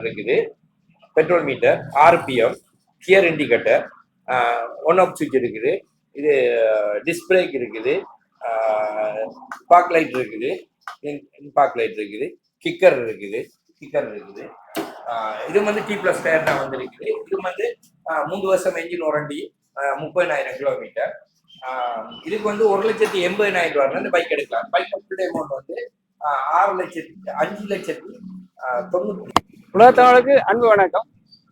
இருக்குது, petrol meter, RPM, gear indicator, on off சுவிட்ச் இருக்குது, இது டிஸ்பிளேக் இருக்குது, பார்க் லைட் இருக்குது, பார்க் லைட் இருக்குது, கிக்கர் இருக்குது. இது வந்து T+ டயர் தான் வந்துருக்குது. இது வந்து 3 வருஷம் என்ஜின் வாரண்டி, 30,000 கிலோமீட்டர். இதுக்கு வந்து 1,80,000 ரூபாய் இந்த பைக் எடுக்கலாம். பைக் ஃபுல் அமௌண்ட் வந்து 5,90,000. உலகத்தவர்களுக்கு அன்பு வணக்கம்.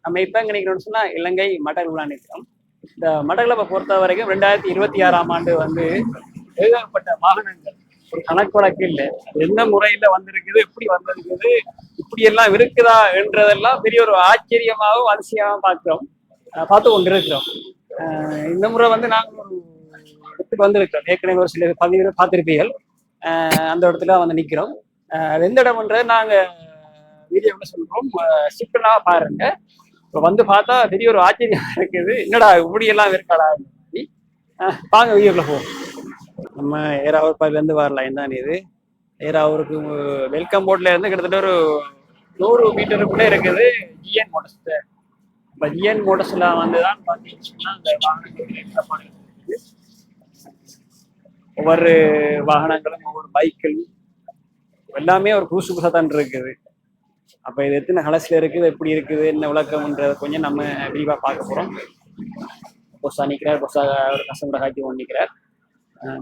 நம்ம இப்ப எங்க நினைக்கிறோம்னு சொன்னா இலங்கை மடகுலா நிற்கிறோம். இந்த மடகுலப்பை பொறுத்த வரைக்கும் 2026ஆம் ஆண்டு வந்து ஏகப்பட்ட வாகனங்கள் ஒரு கணக்கு வழக்கு இல்லை, எந்த முறையில வந்திருக்குது, எப்படி வந்திருக்குது, இப்படி எல்லாம் இருக்குதா என்றதெல்லாம் பெரிய ஒரு ஆச்சரியமாகவும் அதிசயமாகவும் பார்த்து கொண்டிருக்கிறோம். இந்த முறை வந்து நாங்கள் ஒரு இடத்துக்கு வந்திருக்கிறோம். ஏற்கனவே ஒரு சில பதிவு பார்த்திருப்பீர்கள். அந்த இடத்துல வந்து நிற்கிறோம். எந்த இடம்ன்றது நாங்க வீடியோவில் சொல்றோம், சிக்கலா பாருங்க. இப்போ வந்து பார்த்தா பெரிய ஒரு ஆச்சரியம் இருக்குது, என்னடா இப்படி எல்லாம் இருக்காடா. வாங்க வீடியோக்குள்ள போவோம். நம்ம ஏராவூர்லேருந்து வர லைன் தான் இது. ஏராவூருக்கு வெல்கம் போர்ட்ல இருந்து கிட்டத்தட்ட ஒரு 100 மீட்டருக்குள்ளே இருக்குது ஜிஎன் மோட்டர்ஸ். இப்போ ஜிஎன் மோட்டர்ஸ்ல வந்து தான் பார்த்தீங்கன்னா அந்த வாகனங்கள் ஒவ்வொரு வாகனங்களும் ஒவ்வொரு பைக்கிலும் எல்லாமே ஒரு புதுசு புதுசாக தான் இருக்குது. அப்போ இது எத்தனை கலசில் இருக்குது, எப்படி இருக்குது, என்ன விளக்கம்ன்றதை கொஞ்சம் நம்ம விரிவாக பார்க்க போகிறோம். பொசா நிற்கிறார், பொசா ஒரு கஸ்டமரை காட்டி ஒன்று நிற்கிறார்.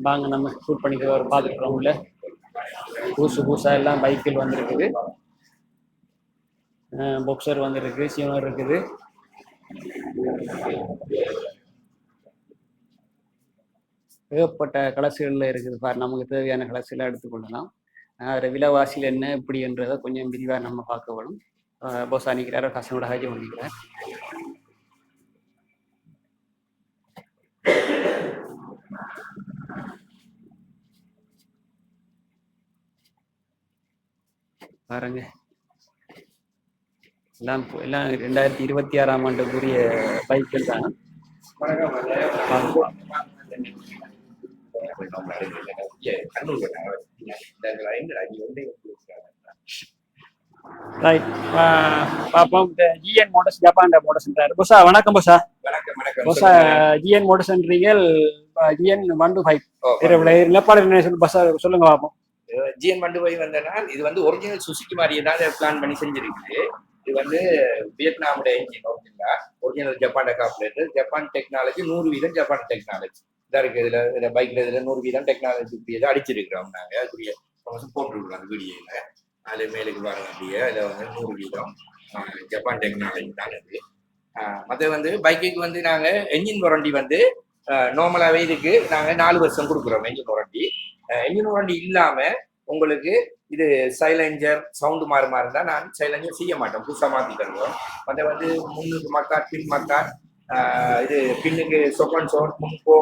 வாங்க நம்ம ஷூட் பண்ணிக்கிற ஒரு பார்த்துக்கிறோம். உள்ள புதுசாக எல்லாம் பைக்கில் வந்துருக்குது. பொக்சர் வந்துருக்கு, சீனர் இருக்குது. ஏகப்பட்ட கலசுகளில் இருக்குது பாரு. நமக்கு தேவையான கலசுலாம் எடுத்துக்கொள்ளலாம். அதில் விலைவாசியில் என்ன இப்படின்றதை கொஞ்சம் விரிவாக நம்ம பார்க்க வேணும். பொசா நிற்கிறார், கஸ்டமரோட காட்டி ஒன்று நிற்கிறார். பாருங்க, எல்லாம் 2026ஆம் ஆண்டுக்குரிய பைக்கில் தான். பாப்போம். GN motors, Japan motors. பொசா வணக்கம். பொசா பொசா ஜிஎன் மோட்டர்ஸ்ன்றீங்க. ஜிஎன் 125 நிலப்பாடு பஸ்ஸா சொல்லுங்க பாப்போம். ஜிஎன் 125 வந்தனா இது வந்து ஒரிஜினல் சுசுகி மாதிரியே தான் பிளான் பண்ணி செஞ்சிருக்குது. இது வந்து வியட்நாமுடைய engine, original Japan carburettor, Japan technology 100% Japan technology இதாக இருக்கு. இதுல பைக்ல 100% டெக்னாலஜி அடிச்சிருக்கிறோம். நாங்க அதுக்குரிய போட்டுருக்கோம் அந்த வீடியோல. அதுல மேலுக்கு பாருங்க, அப்படியே அதுல வந்து 100% ஜப்பான் டெக்னாலஜி தான் இருக்கு. மற்ற வந்து பைக்குக்கு வந்து நாங்க என்ஜின் வாரண்டி வந்து நார்மலாவே இதுக்கு நாங்க 4 வருஷம் கொடுக்குறோம் என்ஜின் வாரண்டி. என்ஜின் வாரண்டி இல்லாம உங்களுக்கு இது சைலஞ்சர் சவுண்டு மாறு இருந்தா நான் சைலஞ்சர் செய்ய மாட்டோம், புதுசாக மாற்றி தருவோம். அதை வந்து முன்னுக்கு மக்கார், பின் மக்கார், இது பின்னுக்கு சொப்பன் சோர், முன்போ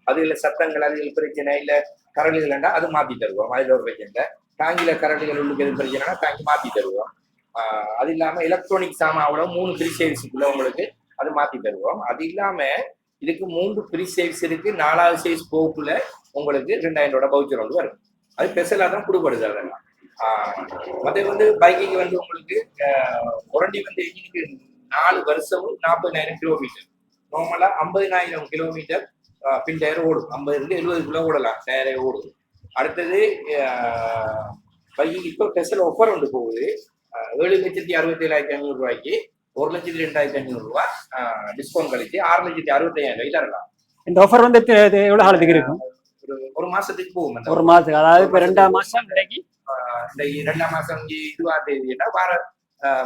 அது இல்லை சத்தங்கள், அது பிரச்சனை இல்லை கரடுகள்ண்டா அது மாற்றி தருவோம். அதில் ஒரு பிரச்சனை. டாங்கில கரடுகள் உள்ளுக்கு எது பிரச்சனைனா டாங்கி மாற்றி தருவோம். அது இல்லாமல் எலக்ட்ரானிக் சாமாவோட 3 ஃப்ரீ சர்வீஸுக்குள்ள உங்களுக்கு அது மாற்றி தருவோம். அது இல்லாமல் இதுக்கு 3 ஃப்ரீ சர்வீஸ் இருக்கு. 4வது சைஸ் போக்குள்ள உங்களுக்கு 2,000 ரூபாய் பவுச்சர் வந்து வரும். அது ஸ்பெஷலாக தான் கொடுப்படுது. அதெல்லாம் மற்ற வந்து பைக்கிங் வந்து உங்களுக்கு வாரண்டி வந்து என்ஜினுக்கு 4 வருஷமும் 40,000 கிலோமீட்டர். நார்மலா 50,000 கிலோமீட்டர் பின் டயர் ஓடும். 50-70 ஓடலாம், டயரே ஓடும். அடுத்தது பைக்கிங் இப்போ ஸ்பெஷல் ஆஃபர் ஒன்று போகுது. 7,67,500 ரூபாய்க்கு 1,02,500 ரூபாய் டிஸ்கவுண்ட் கழிச்சு 6,65,000 ரூபாய் தரலாம். இந்த ஆஃபர் வந்து எவ்வளவு காலத்துக்கு இருக்கும்? ஒரு மாசத்துக்கு போகும். ஒரு மாசத்துக்கு, அதாவது இப்ப 2ஆம் மாசம் கிடைக்கும். இந்த 2ஆம் மாசம் 20ஆம் தேதினா வார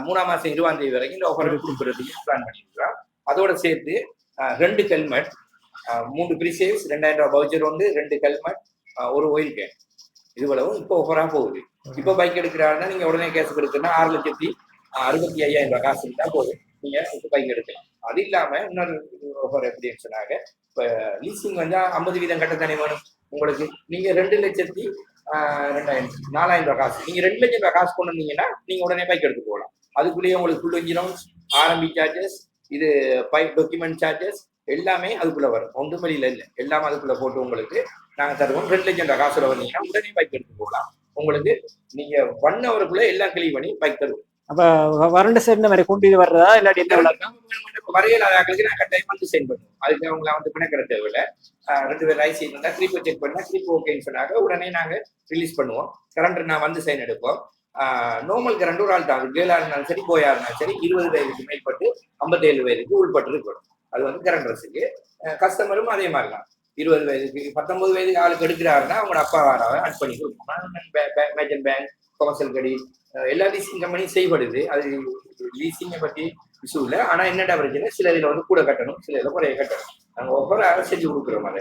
3ஆம் மாசம் 20ஆம் தேதி வரைக்கும் இந்த ஆஃபர் கொடுக்கறதுக்கு பிளான் பண்ணிருக்கிறோம். அதோட சேர்த்து 2 ஹெல்மெட், 3 ஃப்ரீ சேவ்ஸ், 2,000 ரூபாய் பவுச்சர் வந்து, 2 ஹெல்மெட், ஒரு ஆயில் கேன். இதுவளவும் இப்போ ஆஃபரா போகுது. இப்போ பைக் எடுக்கிறாருன்னா நீங்க உடனே கேஸ் கொடுக்குன்னா 6,65,000 ரூபாய் காசு இருந்தா போதும், நீங்க இப்போ பைக் எடுக்கலாம். அது இல்லாம இன்னொரு ஆஃபர் எப்படின்னு சொன்னாங்க, இப்போ லீசிங் வந்து 50% கட்டத்தானே வேணும் உங்களுக்கு. நீங்க 2,02,000 4,000 ரூபாய் காசு, நீங்க 2 லட்சம் ரூபாய் காசு கொண்டு வந்தீங்கன்னா நீங்க உடனே பைக் எடுத்து போகலாம். அதுக்குள்ளேயே உங்களுக்கு ஃபுல் இன்சூரன்ஸ், ஆர்எம்பி சார்ஜஸ், இது பைக் டாக்குமெண்ட் சார்ஜஸ் எல்லாமே அதுக்குள்ள வரும். ஒன்றும் வெளியில இல்லை, எல்லாமே அதுக்குள்ள போட்டு உங்களுக்கு நாங்கள் தருவோம். 2 லட்சம் ரூபாய் காசுல வந்தீங்கன்னா உடனே பைக் எடுத்து போகலாம். உங்களுக்கு நீங்க 1 ஹவருக்குள்ள எல்லாம் கிளீன் பண்ணி பைக் தருவோம். அப்ப வறண்ட சைடு இந்த மாதிரி கூட்டி வர்றதா இல்லாட்டி என்ன விளக்கம்? வரையல் ஆக்களுக்கு நான் கட்டாயம் வந்து சென்ட் பண்ணுவோம். அதுக்கு அவங்கள வந்து பிணக்கிற தேவையில்லை. 2 பேர் ஐசி இருந்தா கிரீப்பை செக் பண்ணா கிரீப் ஓகேன்னு சொன்னாங்க உடனே நாங்க ரிலீஸ் பண்ணுவோம். கரண்ட் நான் வந்து சைன் எடுப்போம். நார்மல் கரண்ட் ஒரு ஆள் தான், அது கேளா இருந்தாலும் சரி போயா இருந்தாலும் சரி 20 வயதுக்கு மேற்பட்டு 57 வயதுக்கு உள்பட்டு இருக்கணும். அது வந்து கரண்ட் ரசுக்கு. கஸ்டமரும் அதே மாதிரி தான் 20 வயதுக்கு 19 வயதுக்கு ஆளுக்கு எடுக்கிறாருன்னா அவங்களோட அப்பா வராத ஆட் பண்ணி கொடுப்போம். மேஜன் பேங்க், கமர்ஷியல் கடி எல்லா லீசிங் கம்பெனியும் செய்யப்படுது. அது லீசிங்கை பற்றி இஷ்யூ இல்லை. ஆனா என்னடா பிரச்சனை, சில இதுல வந்து கூட கட்டணும், சில இதுல குறைய கட்டணும். நாங்க ஒவ்வொரு செஞ்சு கொடுக்குறோம். அதை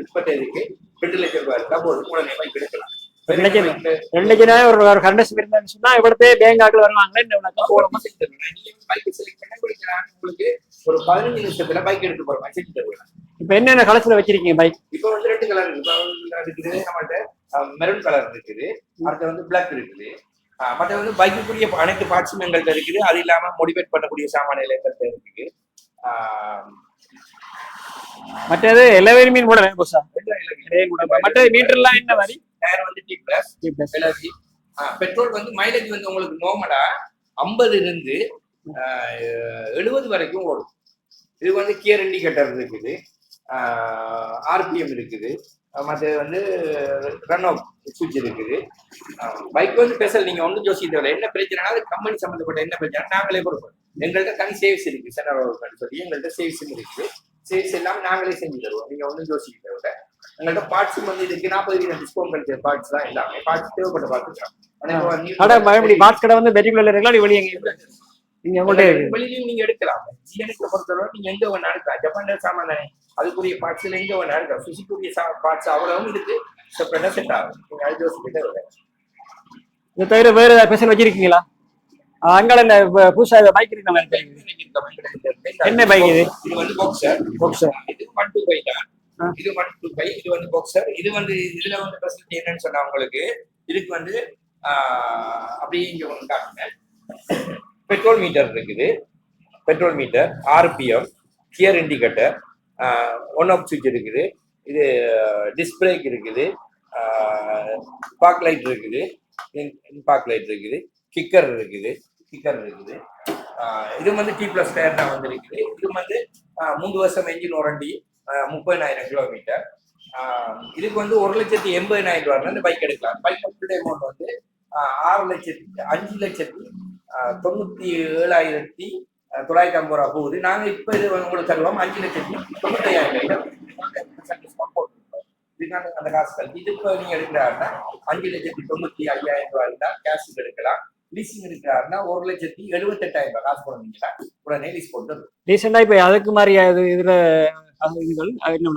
இப்போதைக்கு 2 லட்சம் ரூபாய் இருக்கா போது உடனே பைக் எடுக்கலாம். 2 லட்சம் ஒரு கரண்ட் இருந்தான்னு சொன்னா இவ்வளவு பேங்க் ஆக்கள் வருவாங்க. பைக் செலக்ட் பண்ண கொடுக்கலாம். உங்களுக்கு ஒரு 15 நிமிஷத்துல பைக் எடுத்து போறோம் செஞ்சு தருவேன். இப்ப என்னென்ன கலர்ஸ்ல வச்சிருக்கீங்க பைக்? இப்போ வந்து 2 கலர் இருக்குது நம்மகிட்ட. மெரூன் கலர் இருக்குது, அடுத்து வந்து பிளாக் இருக்குது. மற்ற வந்து பைக்குக்குரிய அனைத்து பார்ட்ஸும் எங்கள்கிட்ட இருக்குது. அது இல்லாம மோடிவேட் பண்ணக்கூடிய சாமானியல் எங்கள்கிட்ட இருக்குது. மற்றது எல்லாமே மீன் கூட மற்ற மீட்டர்லாம் என்ன மாதிரி? டயர் வந்து டி பிளஸ் எல்ஆர்ஜி. பெட்ரோல் வந்து மைலேஜ் வந்து உங்களுக்கு நார்மலா 50 இருந்து 70 வரைக்கும் ஓடும். இது வந்து கியர் இண்டிகேட்டர் இருக்குது, ஆர்பிஎம் இருக்குது, மற்ற வந்து ரன் ஆஃப் சுவிட்ச் இருக்குது. பைக் வந்து ஸ்பெஷல். நீங்க வந்து ஜோசி தேவையில்லை. என்ன பிரச்சனைனா அது கம்பெனி சம்பந்தப்பட்ட என்ன பிரச்சனை நாங்களே கொடுப்போம். எங்கள்கிட்ட தனி சேவிஸ் இருக்கு, சென்டர் சொல்லி எங்கள்கிட்ட சேவிஸும் இருக்கு. சேவிஸ் எல்லாம் நாங்களே செஞ்சு தருவோம். நீங்க வந்து ஜோசிக்க தேவை. எங்கள்கிட்ட பார்ட்ஸும் வந்து இதுக்கு 40% டிஸ்கவுண்ட் கிடைச்ச பார்ட்ஸ் தான் எல்லாமே. பார்ட்ஸ் தேவைப்பட்ட பார்த்துக்கலாம். பார்ட்ஸ் கடை வந்து பெரிய வெளியே வெளியிலையும் நீங்க எடுக்கலாம். ஜிஎனுக்கு பொறுத்தவரை நீங்க எங்க வேணா எடுக்கலாம். ஜப்பான் சாமான் தானே, அதுக்குரிய பார்ட்ஸ்ல எங்க வேணா எடுக்கலாம். சுசிக்குரிய பார்ட்ஸ் அவ்வளவும் இதுக்கு செப்பரேட்டா செட் ஆகும். நீங்க அது யோசிக்கிட்டே வர. இதை தவிர வேற ஏதாவது ஸ்பெஷல் வச்சிருக்கீங்களா? அங்கால இந்த புதுசா பைக் இருக்கு. என்ன பைக் இது? இது வந்து பாக்ஸர். இது 125 தான். இது 125. இது வந்து பாக்ஸர். இது வந்து இதுல வந்து ஃபெசிலிட்டி என்னன்னு சொன்னா உங்களுக்கு இதுக்கு வந்து அப்படியே இங்க ஒன்று காட்டுங்க. பெட்ரோல் மீட்டர் இருக்குது, petrol meter, RPM, gear indicator, on off சுவிட்ச் இருக்குது, இது டிஸ்பிளேக் இருக்குது, பார்க் லைட் இருக்குது, பார்க் லைட் இருக்குது, கிக்கர் இருக்குது. இது வந்து டி பிளஸ் டயர் தான் வந்து இருக்குது. இது வந்து 3 வருஷம் என்ஜின் வாரண்டி, 30,000 கிலோமீட்டர். இதுக்கு வந்து 1,80,000 ரூபாய் இந்த பைக் எடுக்கலாம். பைக் அமௌண்ட் வந்து 5,97,950 ரூபா போகுது. நாங்க இப்ப இது உங்களுக்கு தருவோம் 5,95,000. இதுக்கான அந்த காசு கல்வி இது இப்போ நீங்க எடுக்கிறாருன்னா 5,95,000 ரூபாய் தான் கேஷுக்கு எடுக்கலாம். லீசிங் எடுக்கிறாருன்னா 1,78,000 ரூபாய் காசு போனீங்கன்னா உடனே லீஸ் போட்டு ரீசெண்டா இப்ப அதுக்கு மாதிரி இதுல இதுகள் என்ன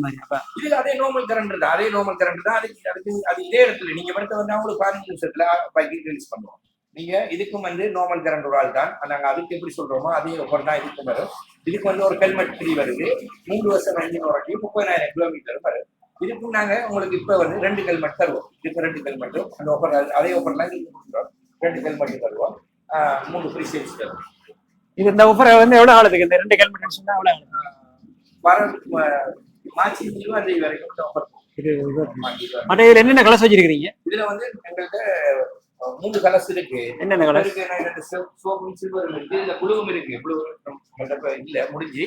மாதிரி இது அதே நார்மல் கரண்ட் தான். அது இதே இடத்துல நீங்க மட்டும் வந்து அவங்களுக்கு 15 நிமிஷத்துல பைக் ரிலீஸ் பண்ணுவோம். நீங்க இதுக்கும் வந்து நார்மல் கரண்ட் ஒரு ஆள் தான். நாங்க அதுக்கு எப்படி சொல்றோமோ அதே ஒவ்வொரு தான் இதுக்கும் வரும். இதுக்கு வந்து ஒரு ஹெல்மெட் ஃப்ரீ வருது. 3 வருஷம் என்ஜின் வாரண்டி, 30,000 கிலோமீட்டர் வரும். இதுக்கும் நாங்க உங்களுக்கு இப்ப வந்து 2 ஹெல்மெட் தருவோம். இதுக்கு 2 ஹெல்மெட்டும் அந்த ஆஃபர் அதே ஆஃபர்லாம் கொடுக்குறோம். 2 ஹெல்மெட் தருவோம், 3 ஃப்ரீ சேல்ஸ் தருவோம். இது இந்த ஆஃபர் வந்து எவ்வளவு காலத்துக்கு? இந்த 2 ஹெல்மெட் சொன்னா எவ்வளவு வர மார்ச் 20 வரைக்கும் ஆஃபர். என்னென்ன கலர்ஸ் வச்சிருக்கீங்க? இதுல வந்து எங்கள்கிட்ட 3 கலர்ஸ் இருக்கு. என்னென்ன கலர்? சில்வர் இருக்கு, இதுல ப்ளூவும் இருக்கு. ப்ளூ இல்ல முடிஞ்சு.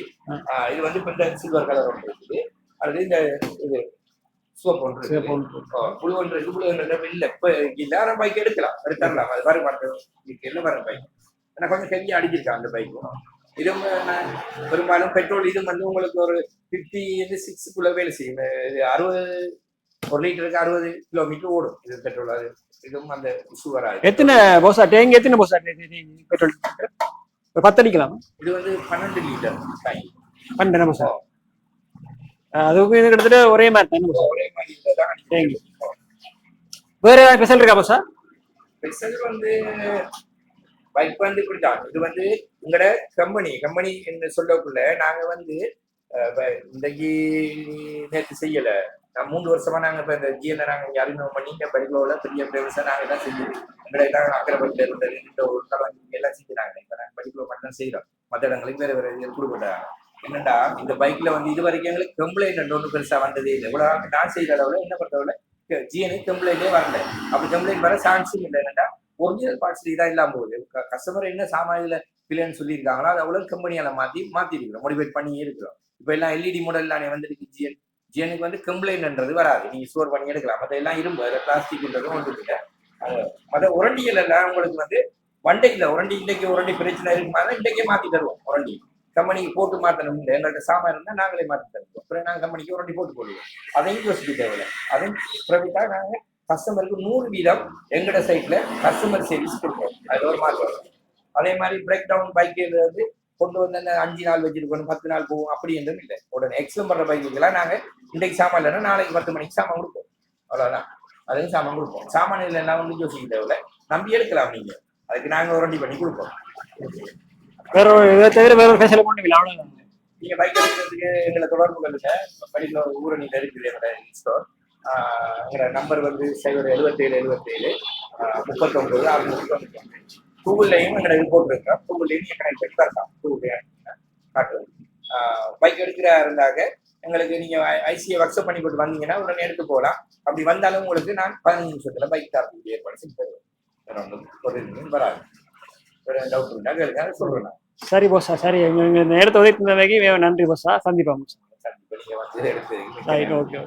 இது வந்து இந்த சில்வர் கலர் ஒன்று இருக்குது. அது இந்த இது சோப் ஒன்று இருக்கு. ப்ளூ ஒன்று இருக்கு. ப்ளூ ஒன்று இல்ல இப்ப எல்லாரும் பைக் எடுக்கலாம், எடுத்துடலாம். அது வர மாட்டேன் என்ன வர பைக் ஆனா கொஞ்சம் ஹெவியா அடிச்சிருக்கான் அந்த பைக்கும். இது பெரும்பாலும் பெட்ரோல் இது வந்து உங்களுக்கு ஒரு 56 வேலை செய்யும். இது 1 லிட்டருக்கு 60 கிலோமீட்டர் ஓடும் இது பெட்ரோல். அது இதுவும் அந்த இஷ்யூ வராது. எத்தனை போசா டேங்க்? எத்தனை போசா பெட்ரோல் 10 அடிக்கலாம்? இது வந்து 12 லிட்டர் டேங்க். 12 போசா. அதுக்கு இது கிட்டத்தட்ட ஒரே மாதிரி தான். ஒரே மாதிரி தான். வேற ஏதாவது ஸ்பெஷல் இருக்கா போசா? ஸ்பெஷல் வந்து பைக் வந்து இப்படிதான். இது வந்து உங்களோட கம்பெனி என்று சொல்லக்குள்ள நாங்க வந்து இன்றைக்கு நேற்று செய்யல. 3 வருஷமா நாங்க இப்ப இந்த ஜிஎன்ஐ நாங்க இங்க அறிமுகம் பண்ணி இங்க பரிகோல பெரிய பிரவேச நாங்க தான் செஞ்சோம். எங்களை தான் அக்கரைப்பட்டில இருந்தது ஒரு எல்லாம் செஞ்சுனாங்க. இப்ப நாங்க பரிகோ மட்டும் செய்யறோம். மற்ற இடங்களுக்கு வேற வேற கொடுக்கப்பட்டாங்க. என்னடா இந்த பைக்ல வந்து இது வரைக்கும் எங்களுக்கு கம்ப்ளைண்ட் ஒன்று பெருசா வந்ததே இல்லை. இவ்வளவு நான் செய்யற அளவுல என்ன பொறுத்தவரை ஜிஎன்ஐ கம்ப்ளைண்டே வரல. அப்படி கம்ப்ளைண்ட் வர சான்ஸும் இல்லை. என்னடா ஒரிஜினல் பார்ட்ஸ் இதான் இல்லாம போகுது. கஸ்டமர் என்ன சாமான்ல பிள்ளைன்னு சொல்லியிருக்காங்களோ அதை அவ்வளவு கம்பெனியால மாத்தி இருக்கிறோம், மோடிஃபைட் பண்ணியே இருக்கிறோம். இப்ப எல்லாம் எல்இடி மாடல் தானே வந்துருக்கு. ஜிஎனுக்கு வந்து கம்ப்ளைண்ட்ன்றது வராது, நீங்க ஸ்டோர் பண்ணி எடுக்கலாம். அதெல்லாம் இரும்பு, அதை பிளாஸ்டிக்ன்றதும் ஒன்று இல்லை. மற்ற உரண்டிகள் எல்லாம் உங்களுக்கு வந்து வண்டையில் உரண்டி இன்றைக்கு உரண்டி பிரச்சனை இருக்குமா இன்றைக்கே மாத்தி தருவோம். உரண்டி கம்பெனிக்கு போட்டு மாற்றணும் இல்லை, எங்கள்கிட்ட சாமான் இருந்தால் நாங்களே மாற்றி தருவோம். அப்புறம் நாங்கள் கம்பெனிக்கு உரண்டி போட்டு போடுவோம். அதையும் யோசிக்க தேவையில்லை. அதையும் ப்ரைவேட்டாக நாங்கள் கஸ்டமருக்கு 100% எங்கட சைட்ல கஸ்டமர் சர்வீஸ் கொடுப்போம். அது ஒரு மாற்றம். அதே மாதிரி பிரேக் டவுன் பைக்கில் வந்து கொண்டு வந்து 5 நாள் வச்சிருக்கணும், 10 நாள் போகும் அப்படி என்றும் இல்லை. உடனே எக்ஸ்பிளம் பண்ற பைக்குக்கெல்லாம் நாங்கள் இன்றைக்கு சாமான் இல்லைன்னா நாளைக்கு 10 மணிக்கு சாமான் கொடுப்போம். அவ்வளோதான், அதையும் சாமான் கொடுப்போம். சாமான் இல்லைன்னா வந்து யோசிக்க தேவையில்லை, நம்பி எடுக்கலாம். நீங்க அதுக்கு நாங்கள் உரண்டி பண்ணி கொடுப்போம். வேற இதை தவிர வேற ஒரு ஃபேஷியல் ஒன்றும் இல்லை, அவ்வளோதான். நீங்க பைக் எடுக்கிறதுக்கு எங்களை தொடர்பு கொள்ளுங்க. படிக்கிற ஊரணியில் இருக்குது என்னோட ஸ்டோர். எங்களோட நம்பர் வந்து 07777 39 699. கூகுள்லையும் எங்களை ரிப்போர்ட் இருக்கிறோம். கூகுள்லையும் நீங்க கனெக்ட் பண்ணி வரலாம். கூகுள் காட்டு பைக் எடுக்கிற இருந்தாங்க எங்களுக்கு நீங்க ஐசியை வாட்ஸ்அப் பண்ணி போட்டு வந்தீங்கன்னா உடனே எடுத்து போகலாம். அப்படி வந்தாலும் உங்களுக்கு நான் 15 நிமிஷத்துல பைக் தரக்கூடிய ஏற்பாடு செஞ்சு தருவேன். வராது. டவுட் இருந்தா கேளுங்க, சொல்றேன். சரி போஸா, சரி. எங்க நேரத்தை உதவி தந்தமைக்கு நன்றி போஸா. சந்திப்போம். நீங்க வந்து எடுத்து ஓகே.